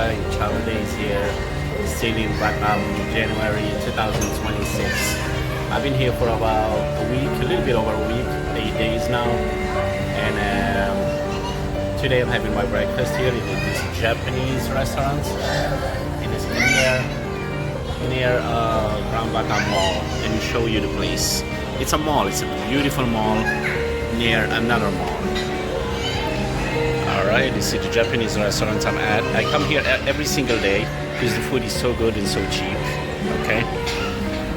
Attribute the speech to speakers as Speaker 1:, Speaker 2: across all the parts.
Speaker 1: Malaysia in travel days here, still in Batam, January 2026. I've been here for about a week, a little bit over a week, 8 days now, and today I'm having my breakfast here in this Japanese restaurant. It is near Grand Batam Mall. Let me show you the place. It's a mall, it's a beautiful mall near another mall. Alright, this is the Japanese restaurant I'm at. I come here every single day because the food is so good and so cheap. Okay,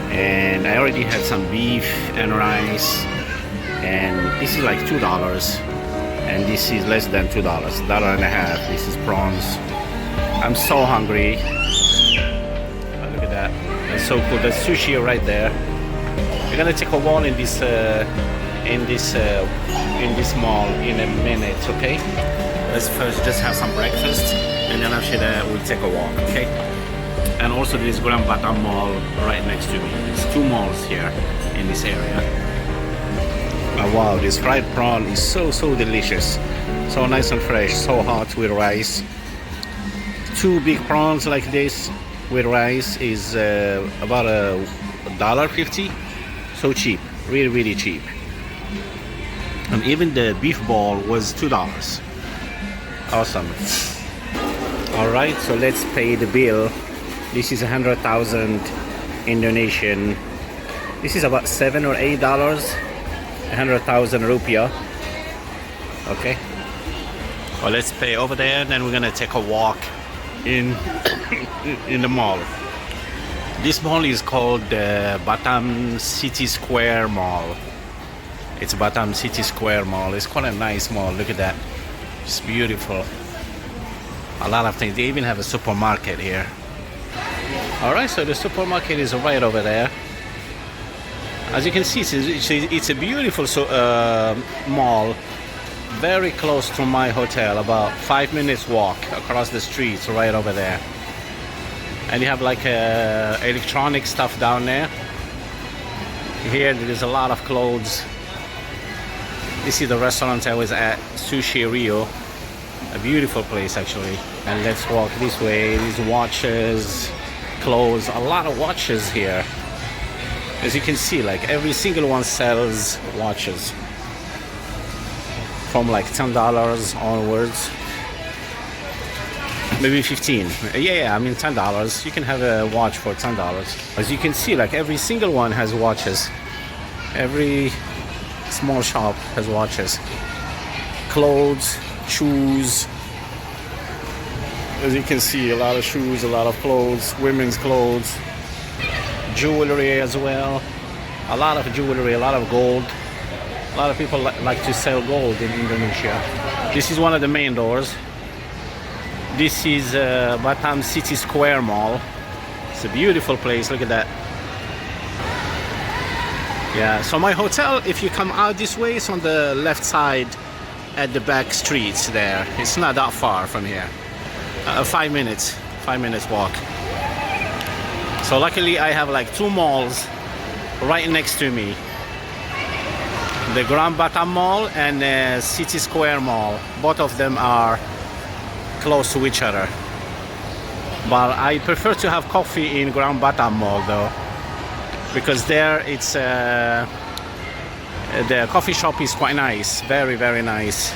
Speaker 1: and I already had some beef and rice, and this is like $2, and this is less than $2, $1.50. This is prawns. I'm so hungry. Oh, look at that, that's so cool. That's sushi right there. We're gonna take a walk in this mall in a minute. Okay, let's first just have some breakfast, and then after that we'll take a walk. Okay, and also there is Grand Batam Mall right next to me. There's two malls here in this area. Oh wow, this fried prawn is so delicious, so nice and fresh, so hot with rice. Two big prawns like this with rice is about $1.50. So cheap, really cheap. And even the beef ball was $2. Awesome. Alright, so let's pay the bill. This is 100,000 Indonesian. This is about $7 or $8. 100,000 rupiah. Okay. Well, let's pay over there, then we're gonna take a walk in in the mall. This mall is called the Batam City Square Mall. It's Batam City Square Mall. It's quite a nice mall. Look at that. It's beautiful. A lot of things. They even have a supermarket here. Alright, so the supermarket is right over there. As you can see, it's a beautiful mall. Very close to my hotel. About 5 minutes walk across the streets right over there. And you have like electronic stuff down there. Here there's a lot of clothes. This is the restaurant I was at, Sushi Rio. A beautiful place actually. And let's walk this way. These watches, clothes, a lot of watches here. As you can see, like every single one sells watches. From like $10 onwards. Maybe 15. Yeah, I mean $10. You can have a watch for $10. As you can see, like every single one has watches. Every small shop has watches. Clothes, shoes. As you can see, a lot of shoes, a lot of clothes, women's clothes, jewelry as well. A lot of jewelry, a lot of gold. A lot of people like to sell gold in Indonesia. This is one of the main doors. This is Batam City Square Mall. It's a beautiful place. Look at that. Yeah, so my hotel, if you come out this way, it's on the left side at the back streets there. It's not that far from here. 5 minutes walk. So luckily I have like two malls right next to me. The Grand Batam Mall and the City Square Mall. Both of them are close to each other, but I prefer to have coffee in Grand Batam Mall though, because there it's the coffee shop is quite nice, very nice.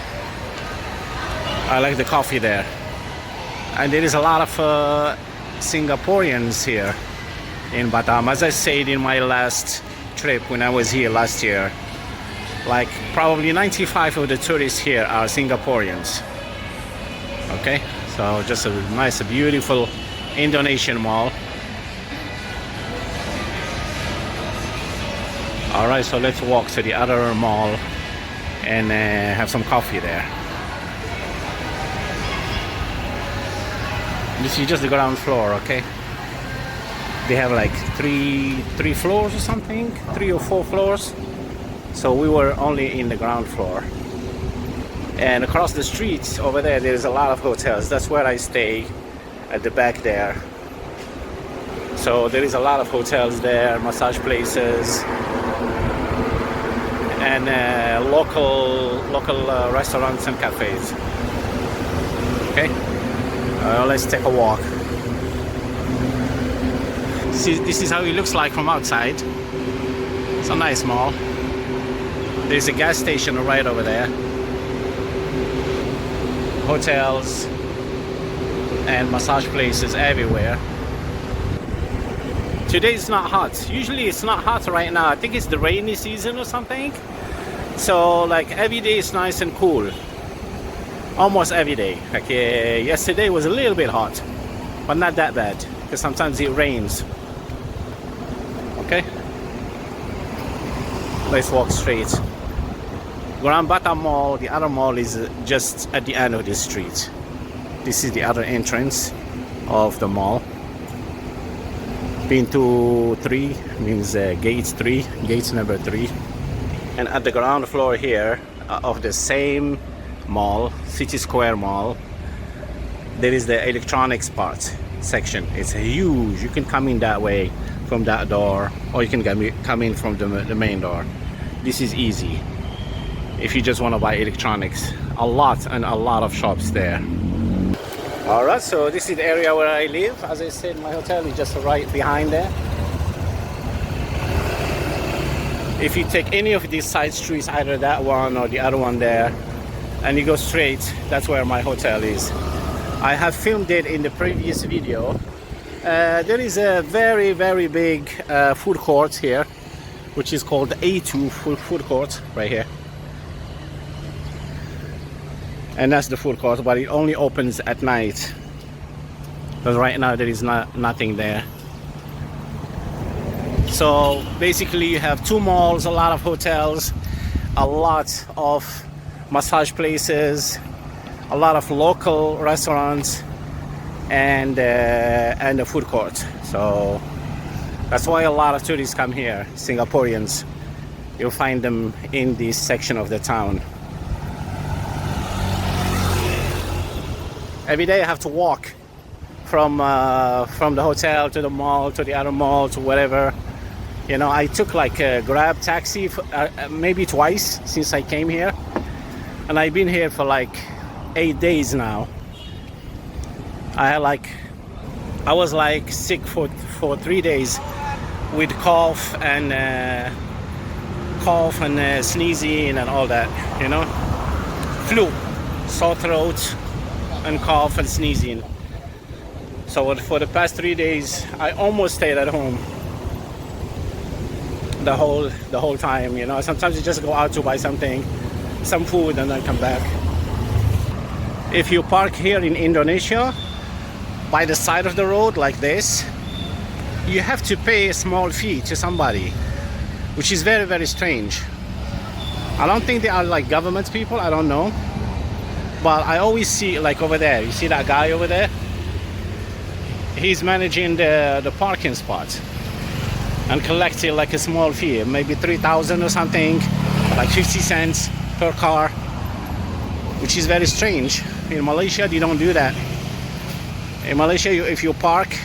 Speaker 1: I like the coffee there, and there is a lot of Singaporeans here in Batam. As I said in my last trip when I was here last year, like probably 95 of the tourists here are Singaporeans. Okay, so just a nice, beautiful Indonesian mall. Alright, so let's walk to the other mall and have some coffee there. This is just the ground floor, okay? They have like three floors or something, 3 or 4 floors. So we were only in the ground floor. And across the streets over there, there's a lot of hotels. That's where I stay, at the back there. So there is a lot of hotels there, massage places, and local restaurants and cafes. Okay. Let's take a walk. This is how it looks like from outside. It's a nice mall. There's a gas station right over there. Hotels and massage places everywhere. Today it's not hot. Usually it's not hot right now. I think it's the rainy season or something. So like every day it's nice and cool. Almost every day. Like yesterday was a little bit hot, but not that bad because sometimes it rains. Okay, let's walk straight. Grand Batam Mall, the other mall is just at the end of this street. This is the other entrance of the mall. Pin to 3 means gate 3, gate number 3. And at the ground floor here of the same mall, City Square Mall, there is the electronics part section. It's huge. You can come in that way from that door, or you can come in from the main door. This is easy if you just want to buy electronics. A lot of shops there. Alright, so this is the area where I live. As I said, my hotel is just right behind there. If you take any of these side streets, either that one or the other one there, and you go straight, that's where my hotel is. I have filmed it in the previous video. There is a very big food court here, which is called the A2 food court right here. And that's the food court, but it only opens at night. Because right now there is nothing there. So basically you have 2 malls, a lot of hotels, a lot of massage places, a lot of local restaurants, and the food court. So that's why a lot of tourists come here, Singaporeans. You'll find them in this section of the town. Every day I have to walk from the hotel to the mall, to the other mall, to whatever. You know, I took like a Grab taxi maybe twice since I came here, and I've been here for like 8 days now. I was like sick for 3 days with cough and sneezing and all that, you know, flu, sore throat, and cough and sneezing. So for the past 3 days, I almost stayed at home the whole time. You know, sometimes you just go out to buy something, some food, and then come back. If you park here in Indonesia by the side of the road like this, you have to pay a small fee to somebody, which is very strange. I don't think they are like government people, I don't know. But I always see, like over there, you see that guy over there? He's managing the parking spot and collecting like a small fee, maybe 3,000 or something, like 50 cents per car, which is very strange. In Malaysia, you don't do that. In Malaysia, if you park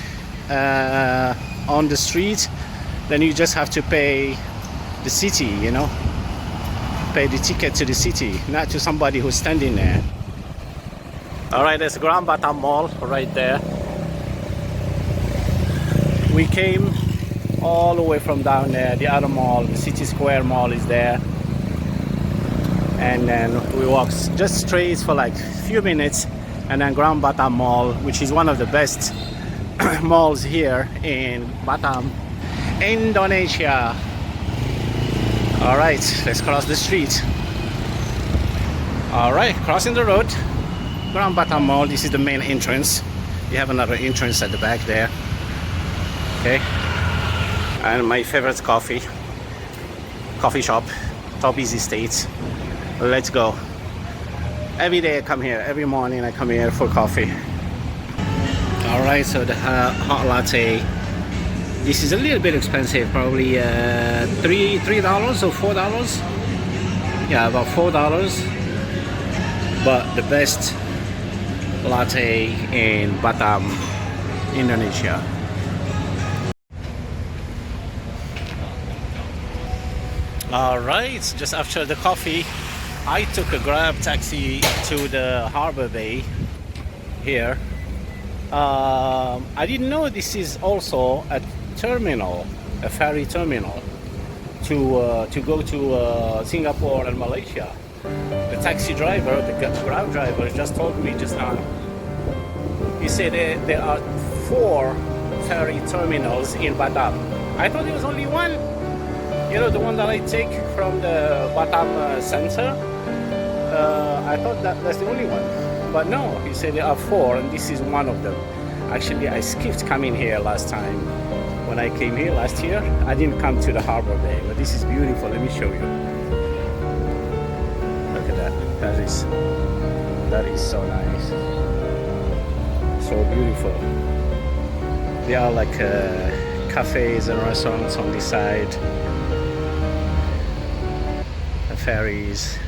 Speaker 1: on the street, then you just have to pay the city, you know, pay the ticket to the city, not to somebody who's standing there. Alright, there's Grand Batam Mall right there. We came all the way from down there. The other mall, the City Square Mall, is there. And then we walked just straight for like a few minutes, and then Grand Batam Mall, which is one of the best malls here in Batam, Indonesia. Alright, let's cross the street. Alright, crossing the road. Grand Batam Mall, this is the main entrance. You have another entrance at the back there. Okay. And my favorite coffee shop, Top Easy States. Let's go. Every day I come here, every morning I come here for coffee. Alright, so the hot latte. This is a little bit expensive, probably $3 or $4. Yeah, about $4. But the best latte in Batam, Indonesia. Alright, just after the coffee, I took a Grab taxi to the harbor bay here. I didn't know this is also a terminal, a ferry terminal to go to Singapore and Malaysia. The taxi driver, the Grab driver, just told me just now. He said there are 4 ferry terminals in Batam. I thought there was only one. You know, the one that I take from the Batam center. I thought that's the only one. But no, he said there are 4, and this is one of them. Actually, I skipped coming here last time. When I came here last year, I didn't come to the harbor bay, but this is beautiful. Let me show you. Look at that. That is so nice. So beautiful. There are like cafes and restaurants on this side. The ferries.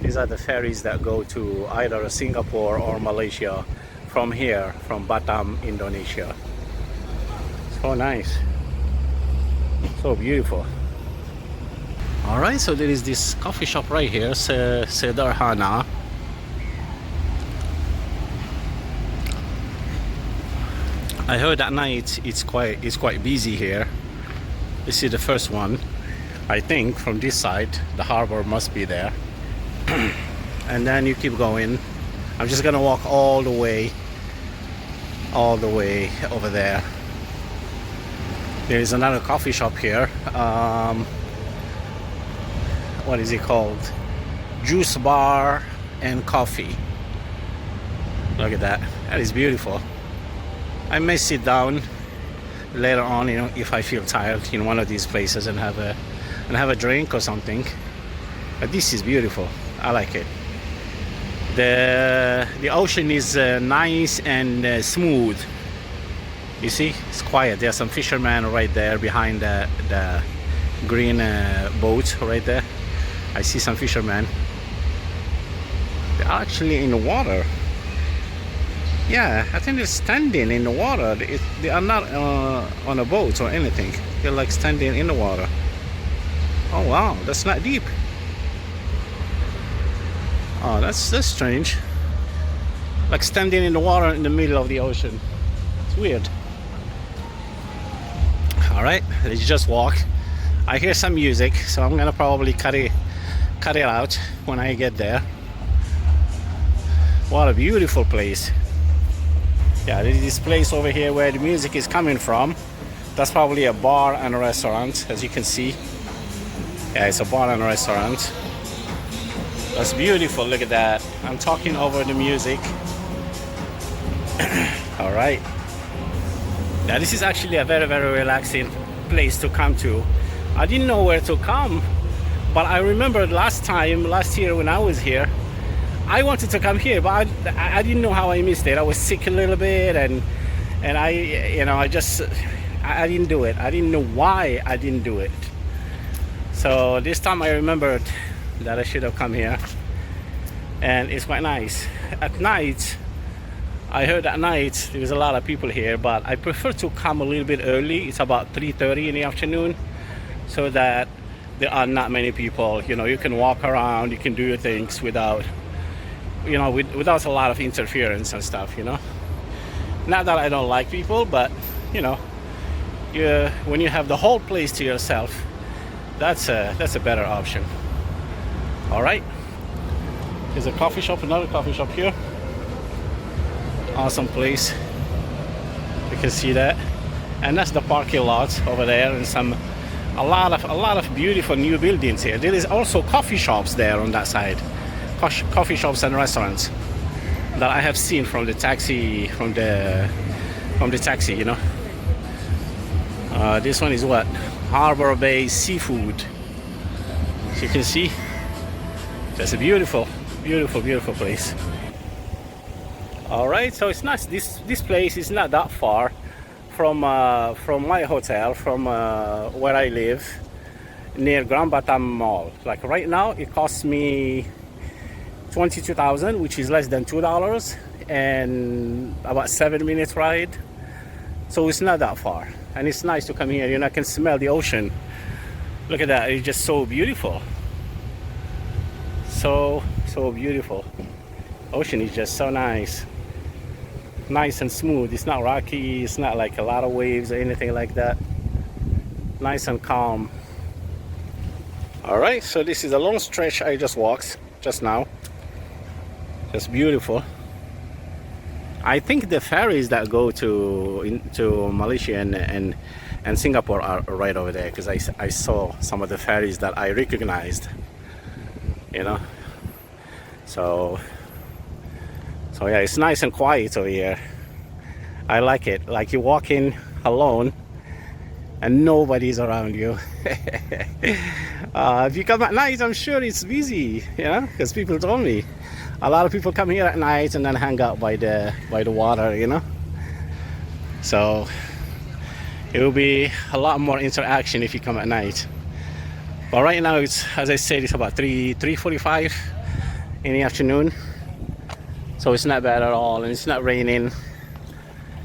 Speaker 1: These are the ferries that go to either Singapore or Malaysia from here, from Batam, Indonesia. So nice. So beautiful. Alright, so there is this coffee shop right here, Sederhana. I heard at night it's quite busy here. This is the first one. I think from this side the harbor must be there. And then you keep going. I'm just gonna walk all the way over there. There is another coffee shop here. What is it called? Juice bar and coffee. Look at that. That is beautiful. I may sit down later on, you know, if I feel tired in one of these places and have a drink or something. But this is beautiful. I like it. The ocean is nice and smooth. You see, it's quiet. There are some fishermen right there behind the green boat right there. I see some fishermen. They're actually in the water. Yeah, I think they're standing in the water. They are not on a boat or anything. They're like standing in the water. Oh wow, that's not deep. Oh, that's strange. Like standing in the water in the middle of the ocean. It's weird. Alright, let's just walk. I hear some music, so I'm gonna probably cut it out when I get there. What a beautiful place. Yeah, there's this place over here where the music is coming from. That's probably a bar and a restaurant, as you can see. Yeah, it's a bar and a restaurant. That's beautiful, look at that. I'm talking over the music. Alright. Now this is actually a very, very relaxing place to come to. I didn't know where to come, but I remember last year when I was here, I wanted to come here, but I didn't know how I missed it. I was sick a little bit, and I didn't do it. I didn't know why I didn't do it. So this time I remembered that I should have come here, and it's quite nice. At night, I heard at night there's a lot of people here, but I prefer to come a little bit early. It's about 3:30 in the afternoon, so that there are not many people. You know, you can walk around, you can do your things without, you know, without a lot of interference and stuff, you know. Not that I don't like people, but you know, when you have the whole place to yourself, that's a better option. All right, there's a coffee shop, another coffee shop here. Awesome place. You can see that, and that's the parking lot over there, and a lot of beautiful new buildings here. There is also coffee shops there on that side, coffee shops and restaurants that I have seen from the taxi, you know. This one is what? Harbor Bay Seafood. As you can see, that's a beautiful place. All right, so it's nice. This place is not that far from my hotel, from where I live, near Grand Batam Mall. Like right now, it costs me 22,000, which is less than $2, and about 7 minutes ride. So it's not that far, and it's nice to come here. You know, I can smell the ocean. Look at that! It's just so beautiful. So beautiful. Ocean is just so nice. Nice and smooth. It's not rocky. It's not like a lot of waves or anything like that. Nice and calm. All right, so this is a long stretch I just walked just now. Just beautiful. I think the ferries that go to Malaysia and Singapore are right over there, because I saw some of the ferries that I recognized, you know. So yeah, it's nice and quiet over here. I like it. Like you walk in alone and nobody's around you. If you come at night, I'm sure it's busy, you know, because people told me a lot of people come here at night and then hang out by the water, you know. So it will be a lot more interaction if you come at night. But right now, it's, as I said, it's about 3:45 in the afternoon, so it's not bad at all, and it's not raining.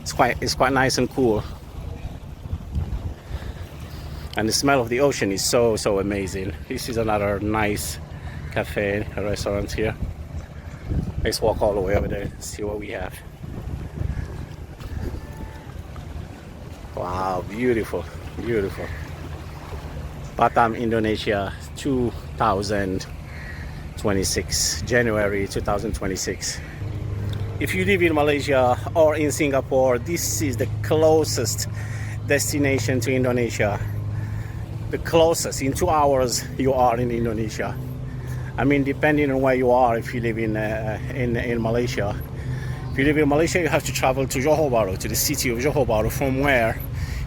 Speaker 1: It's quite nice and cool, and the smell of the ocean is so amazing. This is another nice cafe, a restaurant here. Let's walk all the way over there and see what we have. Wow, beautiful, beautiful. Batam, Indonesia, 2026, January 2026. If you live in Malaysia or in Singapore, this is the closest destination to Indonesia. The closest. In 2 hours, you are in Indonesia. I mean, depending on where you are, if you live in Malaysia. If you live in Malaysia, you have to travel to Johor Bahru, to the city of Johor Bahru, from where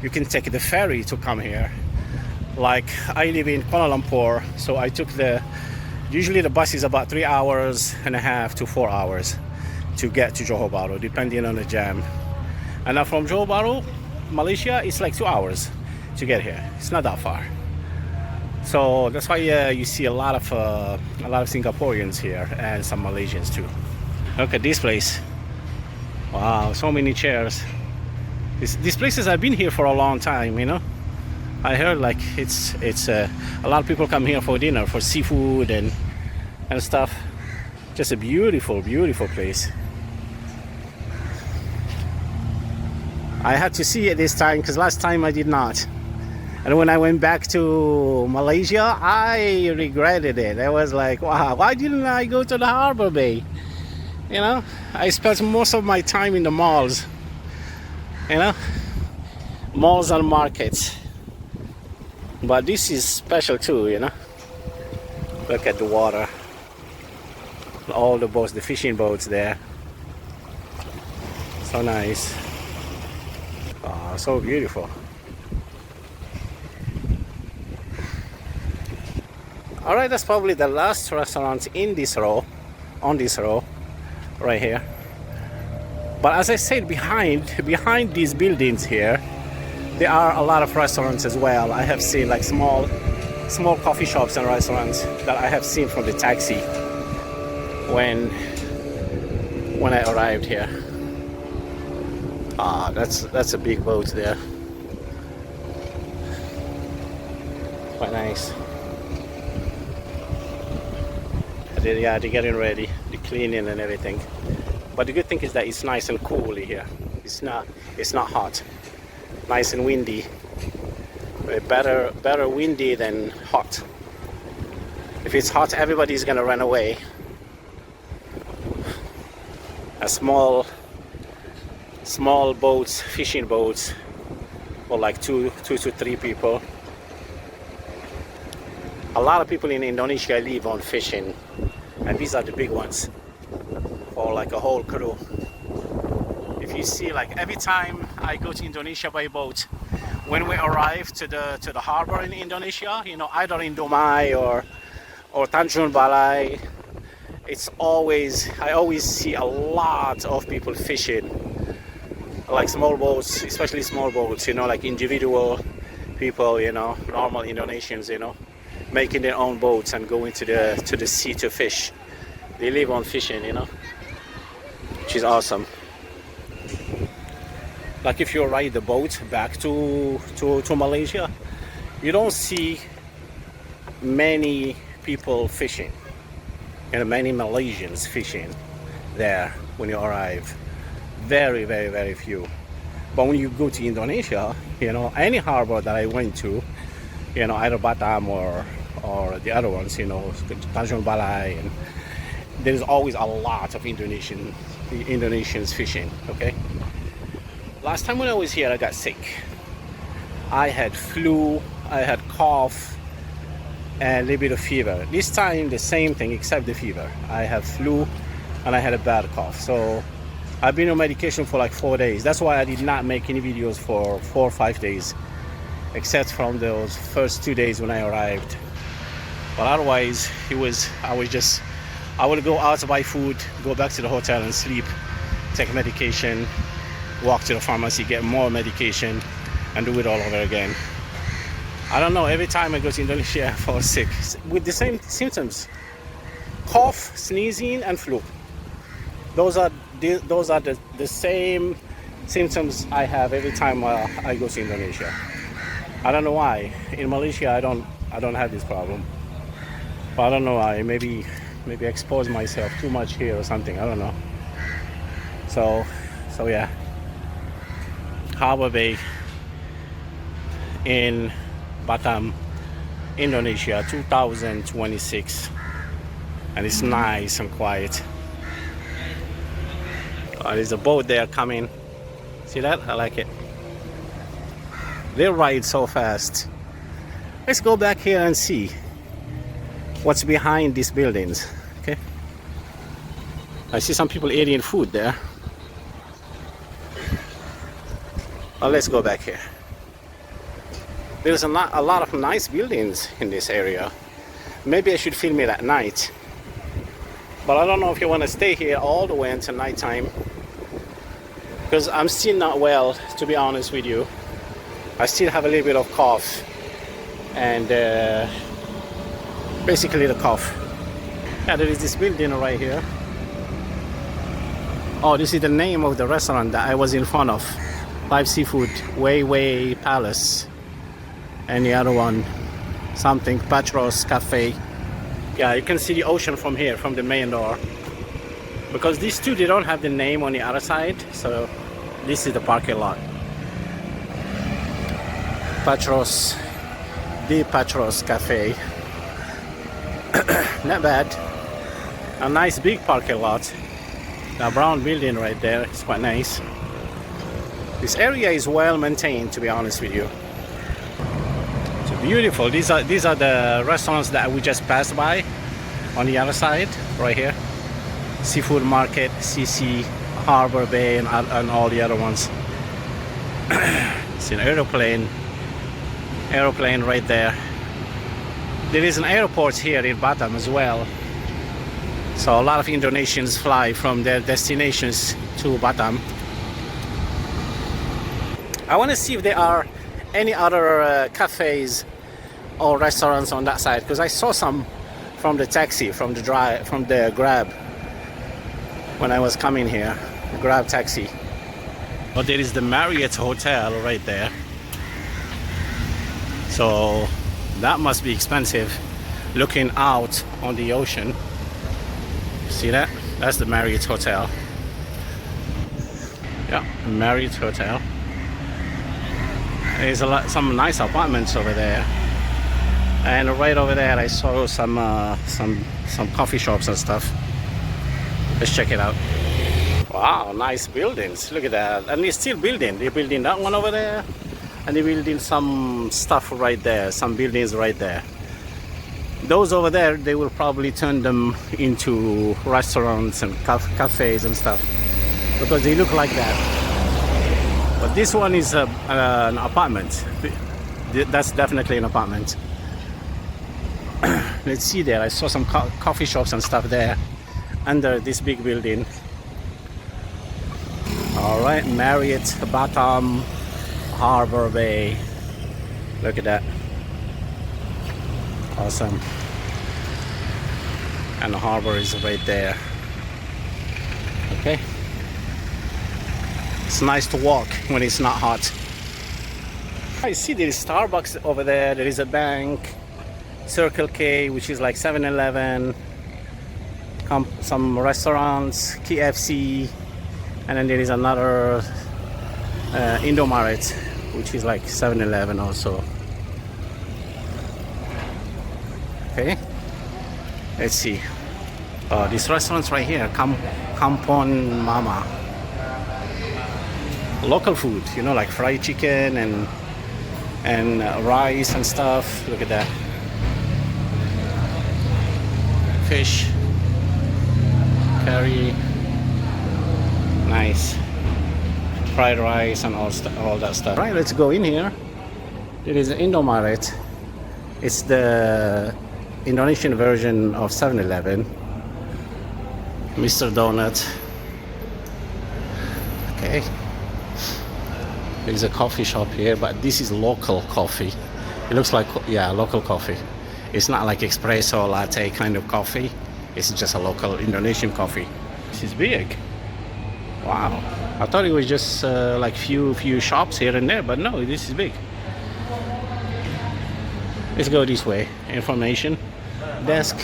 Speaker 1: you can take the ferry to come here. Like, I live in Kuala Lumpur, so I took usually the bus is about 3.5 hours to 4 hours to get to Johor Bahru, depending on the jam. And now from Johor Bahru, Malaysia, it's like 2 hours to get here. It's not that far. So that's why you see a lot of Singaporeans here and some Malaysians too. Look at this place. Wow, so many chairs. These places have been here for a long time, you know. I heard like it's a lot of people come here for dinner, for seafood and stuff. Just a beautiful place. I had to see it this time because last time I did not. And when I went back to Malaysia, I regretted it. I was like, wow, why didn't I go to the harbor bay? You know, I spent most of my time in the malls, you know, malls and markets. But this is special too, you know. Look at the water. All the boats, the fishing boats there. So nice. Oh, so beautiful. Alright, that's probably the last restaurant in this row, on this row, right here. But as I said, behind these buildings here, there are a lot of restaurants as well. I have seen like small coffee shops and restaurants that I have seen from the taxi when I arrived here. Ah, that's a big boat there. Quite nice. They're getting ready, the cleaning and everything. But the good thing is that it's nice and cool here. It's not hot. Nice and windy. Better windy than hot. If it's hot, everybody's gonna run away. A small boats, fishing boats, for like two to three people. A lot of people in Indonesia live on fishing, and these are the big ones, for like a whole crew. If you see, like every time I go to Indonesia by boat, when we arrive to the harbor in Indonesia, you know, either in Dumai or Tanjung Balai, I always see a lot of people fishing, like small boats, especially small boats, you know, like individual people, you know, normal Indonesians, you know, making their own boats and going to the sea to fish. They live on fishing, you know, which is awesome. Like if you ride the boat back to Malaysia, you don't see many people fishing, you know, many Malaysians fishing there when you arrive. very, very, very few. But when you go to Indonesia, you know, any harbor that I went to, you know, either Batam or the other ones, you know, Tanjung Balai, and there's always a lot of Indonesians fishing. Okay. Last time when I was here, I got sick. I had flu, I had cough, and a little bit of fever. This time, the same thing except the fever. I have flu, and I had a bad cough. So I've been on medication for like 4 days. That's why I did not make any videos for 4 or 5 days, except from those first 2 days when I arrived. But otherwise, I would go out to buy food, go back to the hotel and sleep, take medication, walk to the pharmacy, get more medication, and do it all over again. I don't know, every time I go to Indonesia, I fall sick with the same symptoms: cough, sneezing, and flu. Those are the same symptoms I have every time I go to Indonesia. I don't know why. In Malaysia, I don't have this problem. But I don't know why. Maybe I expose myself too much here or something. I don't know. So yeah. Harbor Bay in Batam, Indonesia, 2026, and it's nice and quiet. There's a boat there coming. See that? I like it. They ride so fast. Let's go back here and see what's behind these buildings. Okay. I see some people eating food there. Well, let's go back here. There's a lot of nice buildings in this area. Maybe I should film it at night. But I don't know if you want to stay here all the way until nighttime, because I'm still not well, to be honest with you. I still have a little bit of cough, and basically the cough. Yeah, there is this building right here. Oh, this is the name of the restaurant that I was in front of. Live Seafood, Way Palace. And the other one, something, Patros Cafe. Yeah, you can see the ocean from here, from the main door. Because these two, they don't have the name on the other side, so this is the parking lot. Patros, the Patros Cafe. Not bad. A nice big parking lot. The brown building right there is quite nice. This area is well maintained, to be honest with you. So beautiful. These are the restaurants that we just passed by on the other side, right here. Seafood Market, CC, Harbor Bay, and all the other ones. It's an aeroplane right there. There is an airport here in Batam as well. So a lot of Indonesians fly from their destinations to Batam. I want to see if there are any other cafes or restaurants on that side, because I saw some from the taxi, from the Grab when I was coming here, the Grab taxi. But there is the Marriott Hotel right there. So that must be expensive, looking out on the ocean. See that? That's the Marriott Hotel. Yeah, Marriott Hotel. There's some nice apartments over there, and right over there I saw some coffee shops and stuff. Let's check it out. Wow, nice buildings. Look at that. And they're still building. They're building that one over there, and they're building some stuff right there, some buildings right there. Those over there, they will probably turn them into restaurants and cafes and stuff, because they look like that. But this one is an apartment. That's definitely an apartment. Let's see there. I saw some coffee shops and stuff there under this big building. All right, Marriott Batam, Harbor Bay. Look at that. Awesome. And the harbor is right there. Okay. It's nice to walk when it's not hot. I see there is Starbucks over there. There is a bank, Circle K, which is like 7-Eleven, some restaurants, KFC, And then there is another Indomaret, which is like 7-Eleven also. Okay, let's see. This restaurant's right here, Kampong Mama. Local food, you know, like fried chicken and rice and stuff. Look at that. Fish, curry, nice. Fried rice and all that stuff. Right, let's go in here. There is an Indomaret. It's the Indonesian version of 7-Eleven. Mr. Donut. Okay. There's a coffee shop here, but this is local coffee. It looks like, yeah, local coffee. It's not like espresso latte kind of coffee. It's just a local Indonesian coffee. This is big. Wow. I thought it was just like few shops here and there, but no, this is big. Let's go this way. Information desk.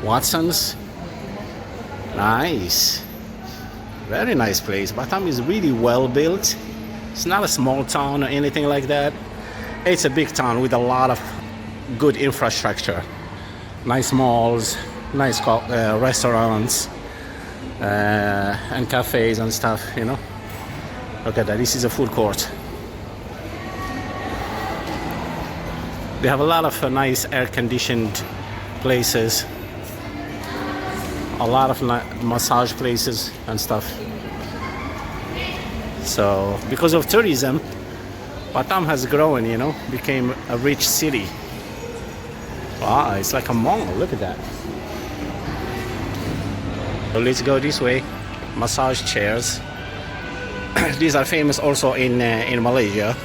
Speaker 1: Watson's. Nice. Very nice place. Batam is really well built. It's not a small town or anything like that. It's a big town with a lot of good infrastructure. Nice malls, nice restaurants, and cafes and stuff, you know. Look at that. This is a food court. They have a lot of nice air-conditioned places. A lot of massage places and stuff. So because of tourism, Batam has grown, you know, became a rich city. Wow, it's like a mall. Look at that. So let's go this way. Massage chairs. These are famous also in Malaysia.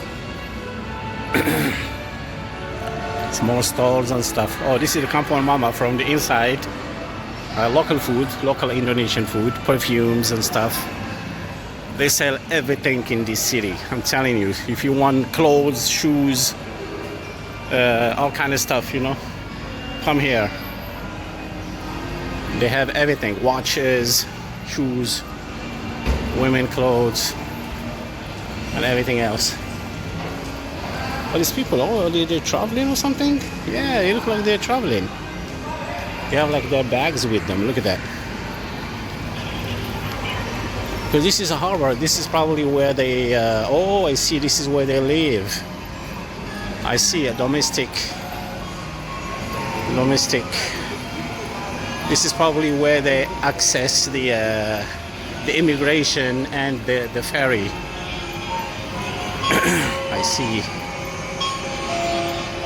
Speaker 1: Small stalls and stuff. Oh, this is the Kampong Mama from the inside. Local food, local Indonesian food, perfumes and stuff. They sell everything in this city. I'm telling you, if you want clothes, shoes, all kind of stuff, you know, come here. They have everything: watches, shoes, women clothes, and everything else. But these people, oh, they're traveling or something? Yeah, they look like they're traveling. They have like their bags with them. Look at that. Because this is a harbor. This is probably where they oh, I see, this is where they live. I see a domestic. This is probably where they access the immigration and the ferry. I see.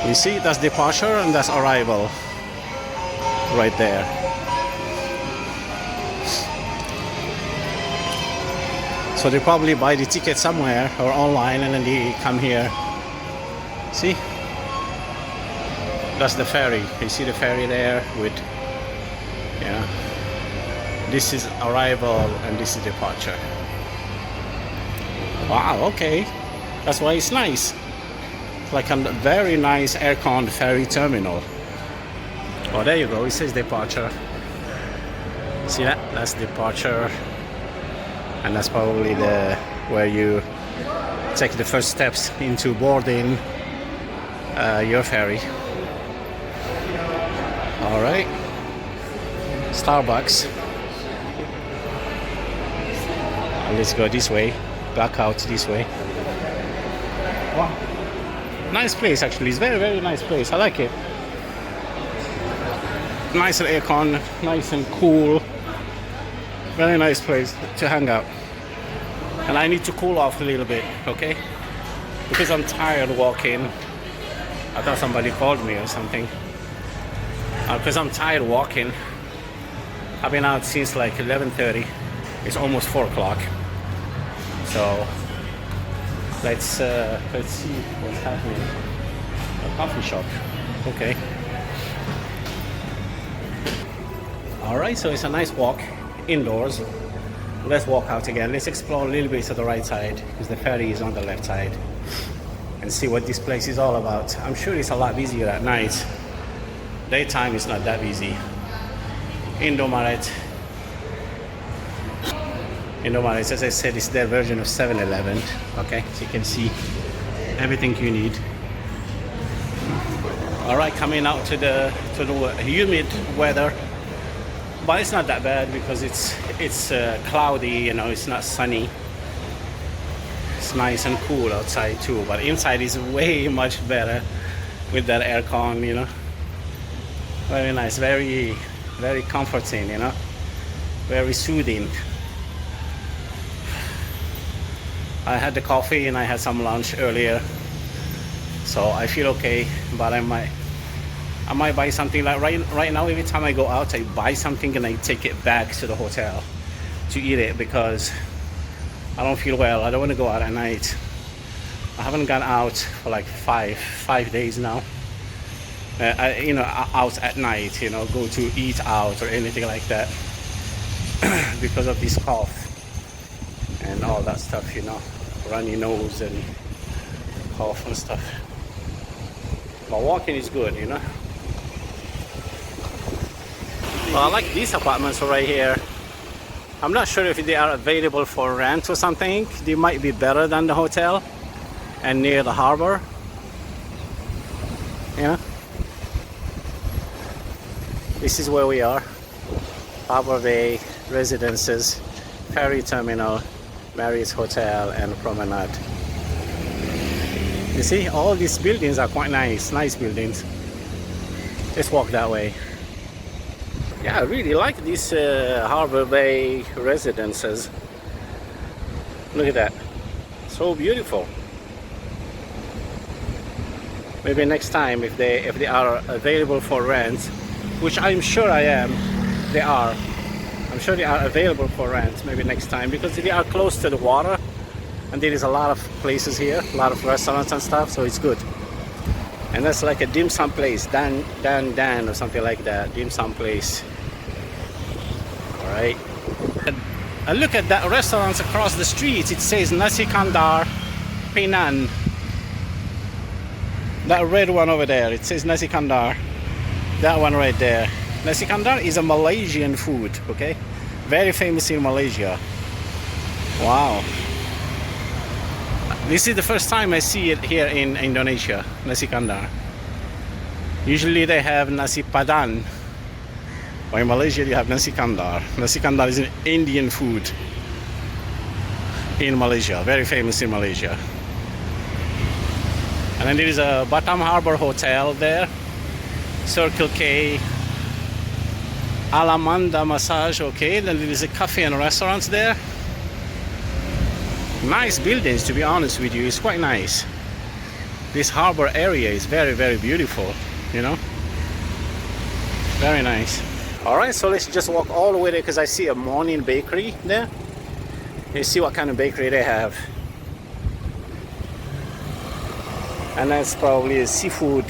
Speaker 1: You see, that's departure and that's arrival right there. So they probably buy the ticket somewhere or online and then they come here. See? That's the ferry. You see the ferry there with, yeah. This is arrival and this is departure. Wow, okay. That's why it's nice. It's like a very nice air-con ferry terminal. Oh, there you go. It says departure. See that? That's departure. And that's probably where you take the first steps into boarding your ferry. All right. Starbucks. Let's go this way. Back out this way. Wow. Nice place, actually. It's very, very nice place. I like it. Nice and aircon, nice and cool. Very nice place to hang out. And I need to cool off a little bit, okay? Because I'm tired walking. I thought somebody called me or something. Because I'm tired walking. I've been out since like 11:30. It's almost 4 o'clock. So let's see what's happening. A coffee shop. Okay. All right, so it's a nice walk indoors. Let's walk out again. Let's explore a little bit to the right side because the ferry is on the left side and see what this place is all about. I'm sure it's a lot busier at night. Daytime is not that busy. Indomaret. Indomaret, as I said, it's their version of 7-Eleven. Okay, so you can see everything you need. All right, coming out to the humid weather, but it's not that bad because it's cloudy. You know, it's not sunny. It's nice and cool outside too, but inside is way much better with that aircon. You know, very nice, very comforting. You know, very soothing. I had the coffee and I had some lunch earlier, so I feel okay. But I might buy something. Like right now, every time I go out, I buy something and I take it back to the hotel to eat it because I don't feel well. I don't want to go out at night. I haven't gone out for like five days now. Out at night. You know, go to eat out or anything like that because of this cough and all that stuff. You know, runny nose and cough and stuff. But walking is good, you know. Well, I like these apartments right here. I'm not sure if they are available for rent or something. They might be better than the hotel and near the harbor. You know, this is where we are. Harbor Bay Residences, Ferry Terminal, Marriott's Hotel and Promenade. You see, all these buildings are quite nice buildings. Let's walk that way. Yeah, I really like these Harbor Bay Residences. Look at that, so beautiful. Maybe next time, if they are available for rent, which I'm sure they are. I'm sure they are available for rent maybe next time because they are close to the water and there is a lot of places here, a lot of restaurants and stuff, so it's good. And that's like a dim sum place, Dan or something like that, dim sum place. All right. And look at that restaurants across the street. It says Nasi Kandar Penang. That red one over there, it says Nasi Kandar. That one right there. Nasi Kandar is a Malaysian food, okay? Very famous in Malaysia. Wow. This is the first time I see it here in Indonesia, Nasi Kandar. Usually they have Nasi Padang. Or in Malaysia you have Nasi Kandar. Nasi Kandar is an Indian food in Malaysia, very famous in Malaysia. And then there is a Batam Harbor Hotel there, Circle K, Alamanda Massage, okay. Then there is a cafe and restaurants there. Nice buildings, to be honest with you. It's quite nice. This harbor area is very beautiful, you know. Very nice. All right, so let's just walk all the way there because I see a morning bakery there. You see what kind of bakery they have. And that's probably a seafood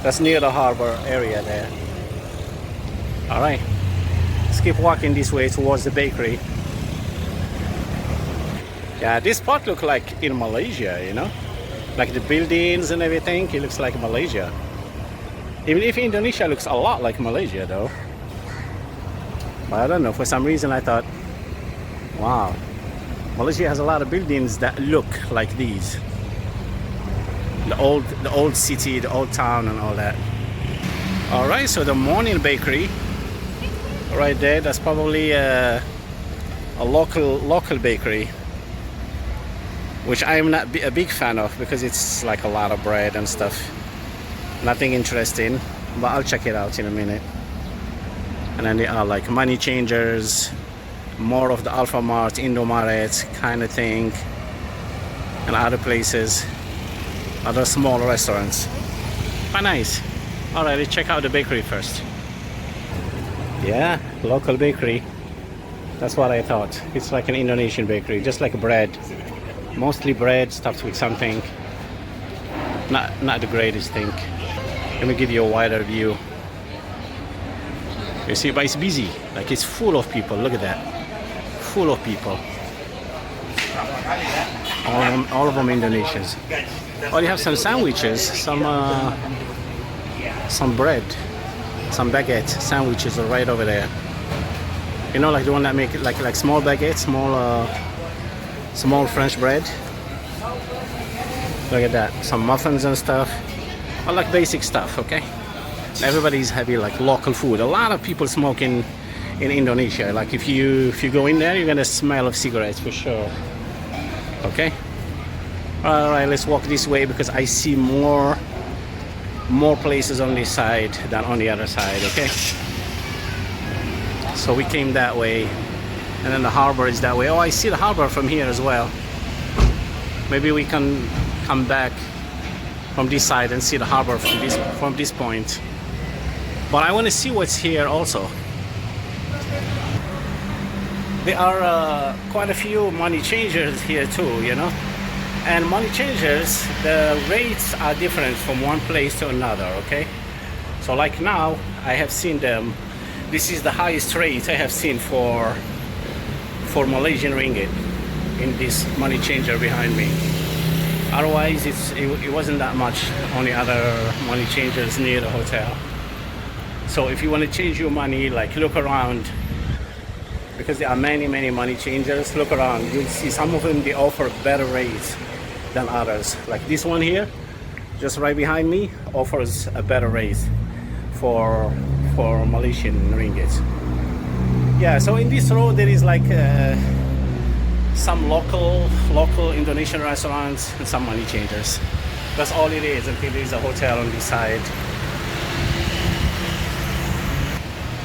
Speaker 1: that's near the harbor area there. All right, let's keep walking this way towards the bakery. Yeah, this spot looks like in Malaysia, you know, like the buildings and everything. It looks like Malaysia. Even if Indonesia looks a lot like Malaysia, though. But I don't know. For some reason, I thought, wow, Malaysia has a lot of buildings that look like these. The old city, the old town, and all that. All right, so the morning bakery. Right there, that's probably a local bakery, which I'm not a big fan of because it's like a lot of bread and stuff. Nothing interesting, but I'll check it out in a minute. And then they are like money changers, more of the Alphamart, Indomaret kind of thing, and other places, other small restaurants. Quite nice. All right, let's check out the bakery first. Yeah, local bakery. That's what I thought. It's like an Indonesian bakery, just like bread. Mostly bread stuffed with something. Not the greatest thing. Let me give you a wider view. You see, but it's busy. Like it's full of people. Look at that. Full of people. All of them Indonesians. Oh, you have some sandwiches, some bread. Some baguette sandwiches are right over there. You know, like the one that make it like small baguettes, small French bread. Look at that, some muffins and stuff. I like basic stuff, okay? Everybody's having like local food. A lot of people smoke in Indonesia. Like if you go in there, you're gonna smell of cigarettes for sure. Okay. All right, let's walk this way because I see more places on this side than on the other side. Okay. So we came that way, and then the harbor is that way. Oh, I see the harbor from here as well. Maybe we can come back from this side and see the harbor from this point. But I want to see what's here also. There are quite a few money changers here too, you know. And money changers, the rates are different from one place to another, okay? So like now, I have seen them. This is the highest rate I have seen for Malaysian ringgit in this money changer behind me. Otherwise, it wasn't that much on the other money changers near the hotel. So if you want to change your money, like look around, because there are many money changers. Look around, you'll see some of them they offer better rates than others. Like this one here, just right behind me, offers a better rate for Malaysian ringgit. Yeah, so in this road there is like some local Indonesian restaurants and some money changers. That's all it is until there is a hotel on this side.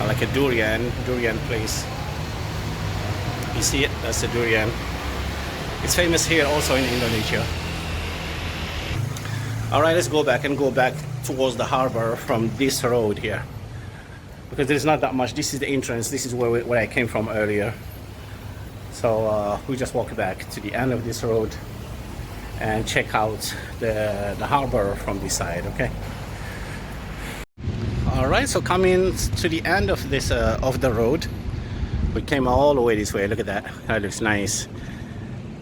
Speaker 1: Like a durian place. You see it? That's the durian. It's famous here also in Indonesia. All right, let's go back towards the harbor from this road here, because there's not that much. This is the entrance. This is where I came from earlier. So we just walk back to the end of this road and check out the harbor from this side. Okay. All right. So coming to the end of this of the road, we came all the way this way. Look at that. That looks nice.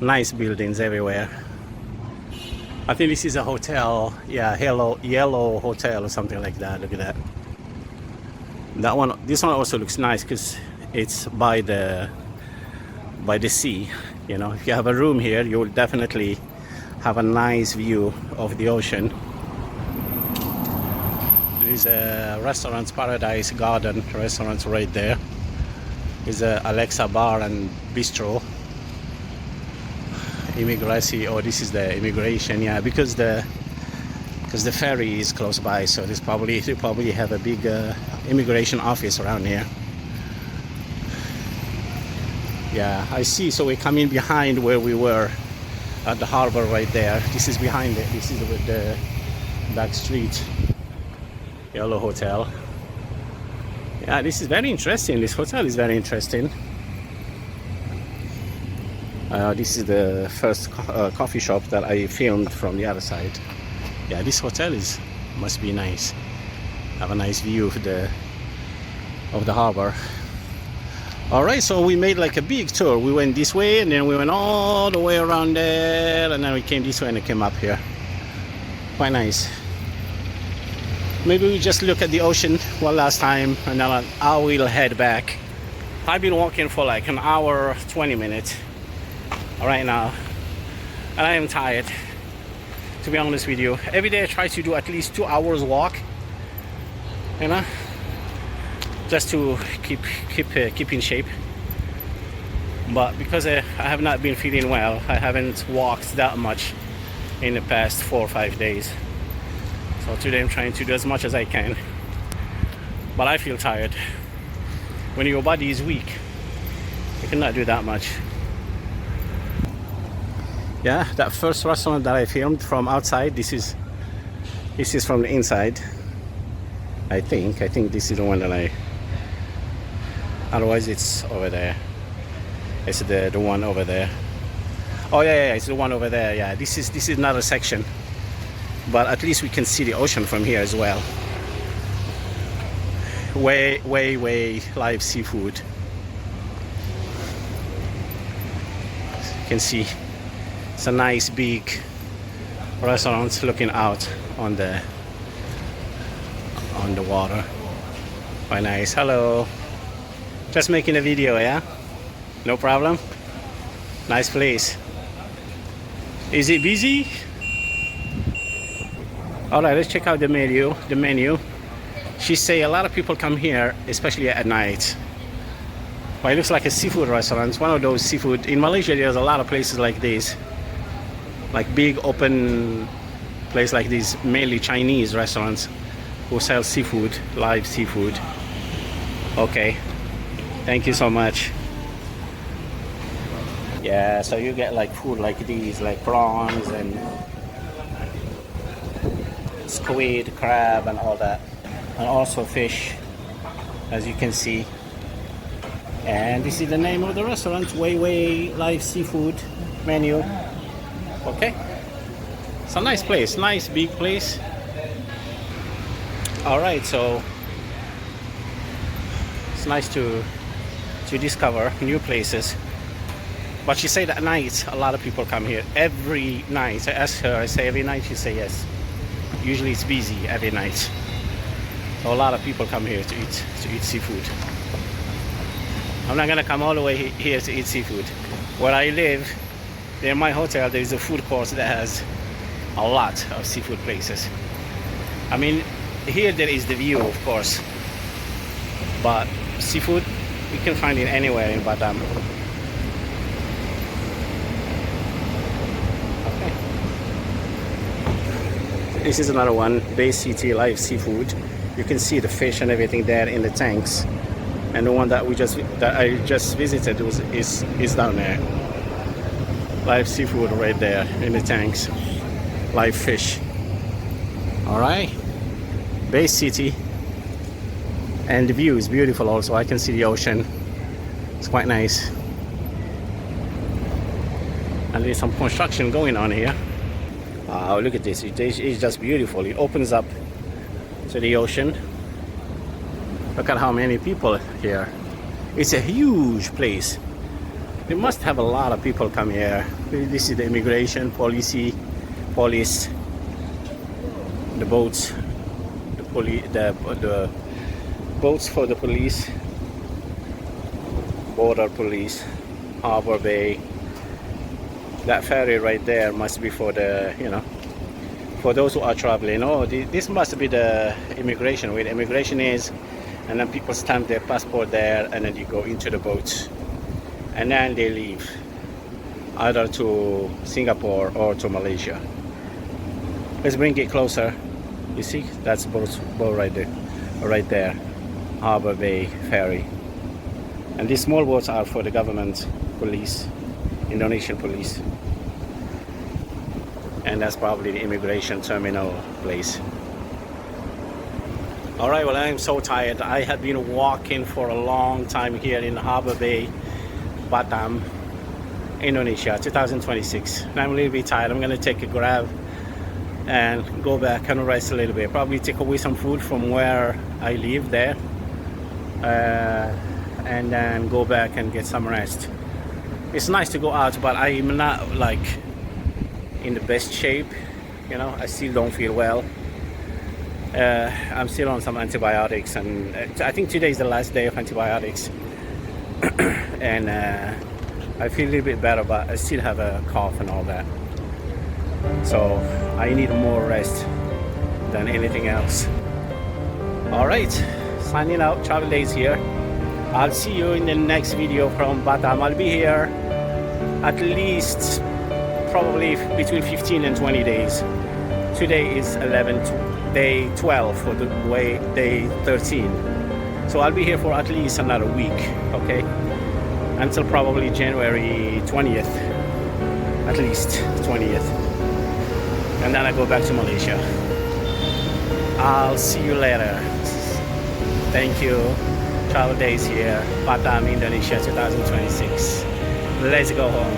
Speaker 1: Nice buildings everywhere. I think this is a hotel. Yeah, yellow hotel or something like that. Look at that. That one. This one also looks nice because it's by the sea. You know, if you have a room here, you will definitely have a nice view of the ocean. There is a restaurant, Paradise Garden restaurant right there. Is a Alexa bar and bistro. Immigration. Oh, this is the immigration. Yeah, because the ferry is close by, so they probably have a big immigration office around here. Yeah, I see. So we're coming behind where we were at the harbor right there. This is behind it. This is the back street. Yellow Hotel. Yeah, this is very interesting. This hotel is very interesting. This is the first coffee shop that I filmed from the other side. Yeah, this hotel must be nice. Have a nice view of the harbor. All right, so we made like a big tour. We went this way, and then we went all the way around there, and then we came this way and came up here. Quite nice. Maybe we just look at the ocean one last time, and then I will head back. I've been walking for like an hour, 20 minutes right now, and I am tired, to be honest with you. Every day I try to do at least 2 hours walk, you know, just to keep in shape. But because I have not been feeling well, I haven't walked that much in the past 4 or 5 days. So today I'm trying to do as much as I can, but I feel tired. When your body is weak, you cannot do that much. Yeah, that first restaurant that I filmed from outside, this is from the inside. I think this is the one that otherwise it's over there. It's the one over there. Oh yeah, it's the one over there. Yeah, this is another section. But at least we can see the ocean from here as well. Way live seafood. You can see it's a nice big restaurant looking out on the water. Quite nice. Hello. Just making a video, yeah? No problem? Nice place. Is it busy? Alright, let's check out the menu. She say a lot of people come here, especially at night. Well, it looks like a seafood restaurant. It's one of those seafood. In Malaysia, there's a lot of places like this. Like big open place like this, mainly Chinese restaurants who sell seafood, live seafood. Okay, thank you so much. Yeah, so you get like food like these, like prawns and squid, crab and all that. And also fish, as you can see. And this is the name of the restaurant, Way Live Seafood Menu. Okay, it's a nice place, nice big place. All right, so it's nice to discover new places. But she said at night a lot of people come here every night. I asked her, I say every night, she say yes. Usually it's busy every night. So a lot of people come here to eat seafood. I'm not gonna come all the way here to eat seafood. Where I live, in my hotel, there is a food court that has a lot of seafood places. I mean, here there is the view, of course, but seafood you can find it anywhere in Batam. Okay. This is another one, Bay City Live Seafood. You can see the fish and everything there in the tanks. And the one that I just visited is down there. Live seafood right there in the tanks. Live fish. All right. Bay City. And the view is beautiful also. I can see the ocean. It's quite nice. And there's some construction going on here. Wow, look at this. It's just beautiful. It opens up to the ocean. Look at how many people here. It's a huge place. They must have a lot of people come here. This is the immigration, police, the boats, the boats for the police, border police, harbor bay. That ferry right there must be for the, for those who are traveling. Oh, this must be the immigration, where the immigration is. And then people stamp their passport there, and then you go into the boat, and then they leave either to Singapore or to Malaysia. Let's bring it closer. You see, that's boat right there, Harbor Bay Ferry. And these small boats are for the government police, Indonesian police. And that's probably the immigration terminal place. Alright, well, I'm so tired. I have been walking for a long time here in Harbor Bay, Batam, Indonesia, 2026. And I'm a little bit tired. I'm going to take a grab and go back and rest a little bit. Probably take away some food from where I live there. And then go back and get some rest. It's nice to go out, but I'm not like in the best shape. I still don't feel well. I'm still on some antibiotics, and I think today is the last day of antibiotics. And I feel a little bit better, but I still have a cough and all that. So I need more rest than anything else. Alright, signing out. Travel Days here. I'll see you in the next video from Batam. I'll be here at least probably between 15 and 20 days. Today is day 12 for the way day 13. So I'll be here for at least another week, okay? Until probably January 20th, at least 20th. And then I go back to Malaysia. I'll see you later. Thank you. Travel Days here, Batam, Indonesia 2026. Let's go home.